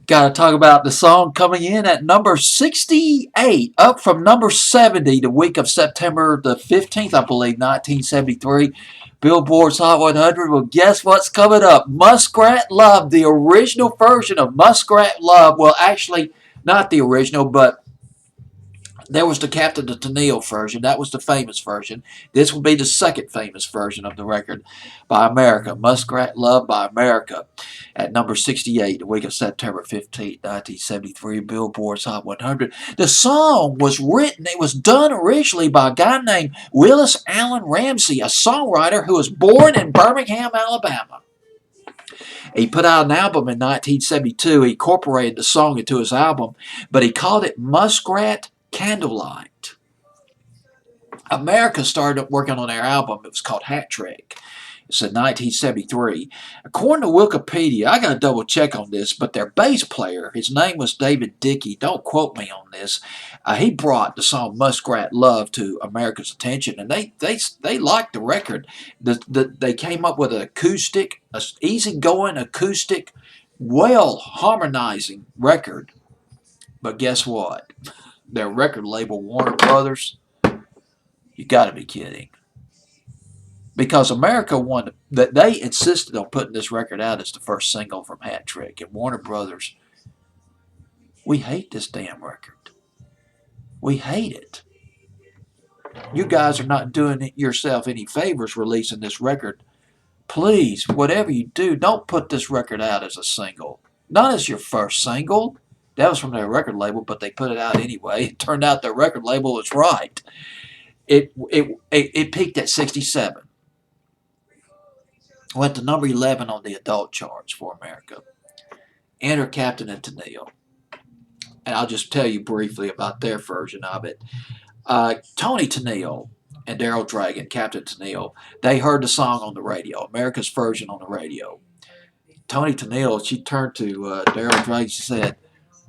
Got to talk about the song coming in at number 68, up from number 70 the week of September the 15th, I believe, 1973. Billboard's Hot 100. Well, guess what's coming up? Muskrat Love, the original version of Muskrat Love. Well, actually, not the original, but there was the Captain of Tennille version. That was the famous version. This will be the second famous version of the record by America. Muskrat Love by America at number 68, the week of September 15, 1973, Billboard's Hot 100. The song was written, it was done originally by a guy named Willis Allen Ramsey, a songwriter who was born in Birmingham, Alabama. He put out an album in 1972. He incorporated the song into his album, but he called it Muskrat Candlelight. America started working on their album. It was called Hat Trick. It's in 1973. According to Wikipedia, I got to double check on this, but their bass player, his name was David Dickey. Don't quote me on this. He brought the song Muskrat Love to America's attention, and they liked the record. They came up with an acoustic, easygoing acoustic, well harmonizing record. But guess what? Their record label, Warner Brothers, you got to be kidding. Because America wanted, that they insisted on putting this record out as the first single from Hat Trick. And Warner Brothers, we hate this damn record. We hate it. You guys are not doing yourself any favors releasing this record. Please, whatever you do, don't put this record out as a single. Not as your first single. That was from their record label, but they put it out anyway. It turned out their record label was right. It peaked at 67. Went to number 11 on the adult charts for America. Enter Captain and Tennille. And I'll just tell you briefly about their version of it. Tony Tennille and Daryl Dragon, Captain Tennille, they heard the song on the radio, America's version on the radio. Tony Tennille, she turned to Daryl Dragon, she said,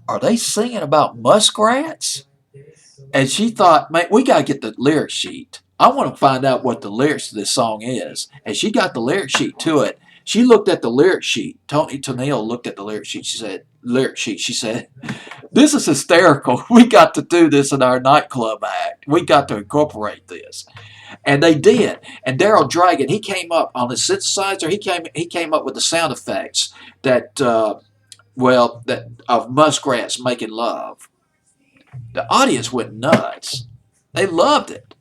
"Are they singing about muskrats?" And she thought, man, we got to get the lyric sheet. I want to find out what the lyrics to this song is. And she got the lyric sheet to it. She looked at the lyric sheet. Tony Tennille looked at the lyric sheet. She said, "This is hysterical. We got to do this in our nightclub act. We got to incorporate this." And they did. And Daryl Dragon, he came up on his synthesizer. He came up with the sound effects that of muskrats making love. The audience went nuts. They loved it.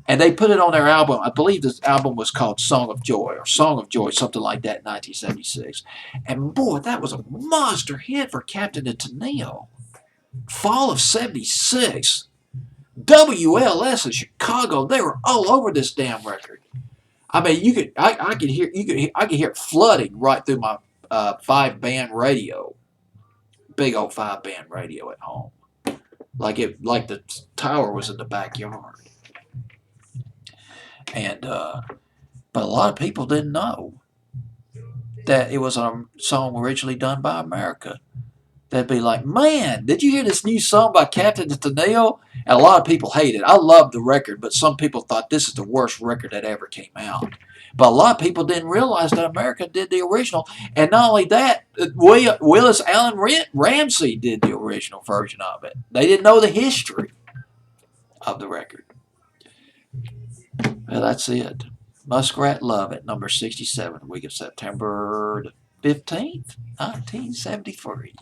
And they put it on their album. I believe this album was called Song of Joy, or Song of Joy, something like that, in 1976. And boy, that was a monster hit for Captain and Tennille. Fall of 76. WLS in Chicago, they were all over this damn record. I mean, I could hear it flooding right through my 5-band radio. Big old 5-band radio at home. Like the tower was in the backyard. And but a lot of people didn't know that it was a song originally done by America. They'd be like, "Man, did you hear this new song by Captain Tennille?" And a lot of people hate it. I love the record, but some people thought this is the worst record that ever came out. But a lot of people didn't realize that America did the original. And not only that, Willis Allen Ramsey did the original version of it. They didn't know the history of the record. Well, that's it. Muskrat Love at number 67, the week of September 15th, 1973.